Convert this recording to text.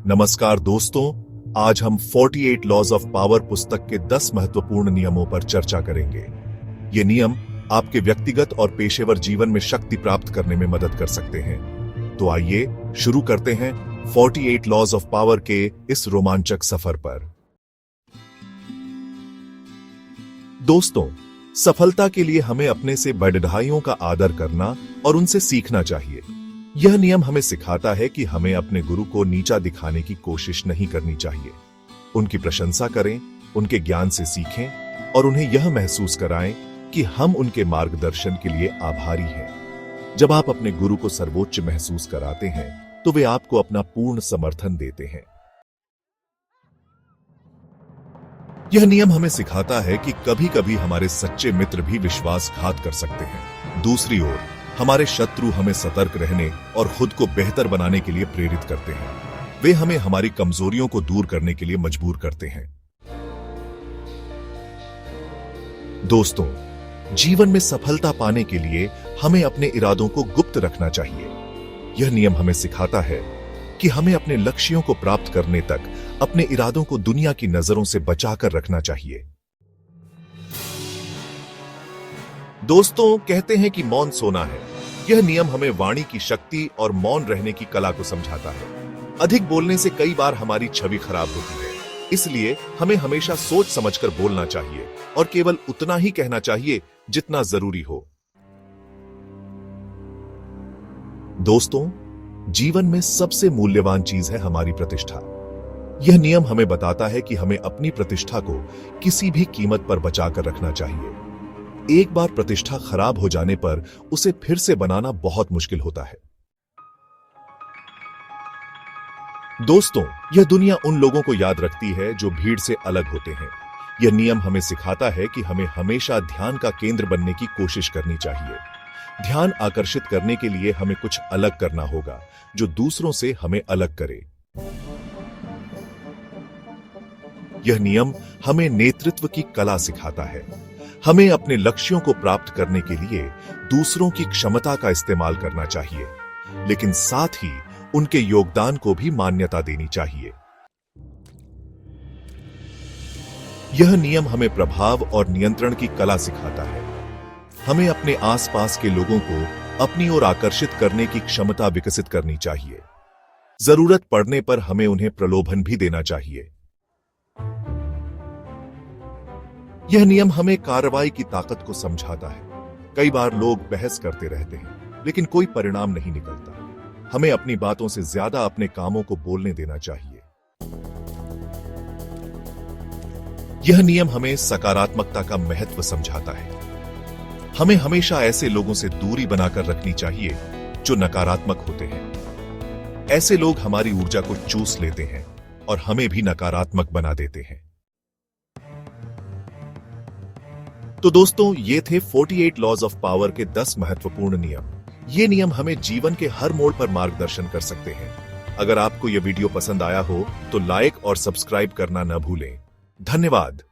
नमस्कार दोस्तों, आज हम 48 लॉज ऑफ पावर पुस्तक के 10 महत्वपूर्ण नियमों पर चर्चा करेंगे। ये नियम आपके व्यक्तिगत और पेशेवर जीवन में शक्ति प्राप्त करने में मदद कर सकते हैं। तो आइए शुरू करते हैं 48 लॉज ऑफ पावर के इस रोमांचक सफर पर। दोस्तों, सफलता के लिए हमें अपने से बड़े का आदर करना और उनसे सीखना चाहिए। यह नियम हमें सिखाता है कि हमें अपने गुरु को नीचा दिखाने की कोशिश नहीं करनी चाहिए। उनकी प्रशंसा करें, उनके ज्ञान से सीखें और उन्हें यह महसूस कराएं कि हम उनके मार्गदर्शन के लिए आभारी हैं। जब आप अपने गुरु को सर्वोच्च महसूस कराते हैं तो वे आपको अपना पूर्ण समर्थन देते हैं। यह नियम हमें सिखाता है कि कभी-कभी हमारे सच्चे मित्र भी विश्वासघात कर सकते हैं। दूसरी ओर हमारे शत्रु हमें सतर्क रहने और खुद को बेहतर बनाने के लिए प्रेरित करते हैं। वे हमें हमारी कमजोरियों को दूर करने के लिए मजबूर करते हैं। दोस्तों, जीवन में सफलता पाने के लिए हमें अपने इरादों को गुप्त रखना चाहिए। यह नियम हमें सिखाता है कि हमें अपने लक्ष्यों को प्राप्त करने तक अपने इरादों को दुनिया की नजरों से बचाकर रखना चाहिए। दोस्तों, कहते हैं कि मौन सोना है। यह नियम हमें वाणी की शक्ति और मौन रहने की कला को समझाता है। अधिक बोलने से कई बार हमारी छवि खराब होती है, इसलिए हमें हमेशा सोच समझकर बोलना चाहिए और केवल उतना ही कहना चाहिए जितना जरूरी हो। दोस्तों, जीवन में सबसे मूल्यवान चीज है हमारी प्रतिष्ठा। यह नियम हमें बताता है कि हमें अपनी प्रतिष्ठा को किसी भी कीमत पर बचाकर रखना चाहिए। एक बार प्रतिष्ठा खराब हो जाने पर उसे फिर से बनाना बहुत मुश्किल होता है। दोस्तों, यह दुनिया उन लोगों को याद रखती है जो भीड़ से अलग होते हैं। यह नियम हमें सिखाता है कि हमें हमेशा ध्यान का केंद्र बनने की कोशिश करनी चाहिए। ध्यान आकर्षित करने के लिए हमें कुछ अलग करना होगा जो दूसरों से हमें अलग करे। यह नियम हमें नेतृत्व की कला सिखाता है। हमें अपने लक्ष्यों को प्राप्त करने के लिए दूसरों की क्षमता का इस्तेमाल करना चाहिए, लेकिन साथ ही उनके योगदान को भी मान्यता देनी चाहिए। यह नियम हमें प्रभाव और नियंत्रण की कला सिखाता है। हमें अपने आसपास के लोगों को अपनी ओर आकर्षित करने की क्षमता विकसित करनी चाहिए। जरूरत पड़ने पर हमें उन्हें प्रलोभन भी देना चाहिए। यह नियम हमें कार्रवाई की ताकत को समझाता है। कई बार लोग बहस करते रहते हैं, लेकिन कोई परिणाम नहीं निकलता। हमें अपनी बातों से ज्यादा अपने कामों को बोलने देना चाहिए। यह नियम हमें सकारात्मकता का महत्व समझाता है। हमें हमेशा ऐसे लोगों से दूरी बनाकर रखनी चाहिए जो नकारात्मक होते हैं। ऐसे लोग हमारी ऊर्जा को चूस लेते हैं और हमें भी नकारात्मक बना देते हैं। तो दोस्तों, ये थे 48 लॉज ऑफ पावर के 10 महत्वपूर्ण नियम। ये नियम हमें जीवन के हर मोड़ पर मार्गदर्शन कर सकते हैं। अगर आपको यह वीडियो पसंद आया हो तो लाइक और सब्सक्राइब करना न भूलें। धन्यवाद।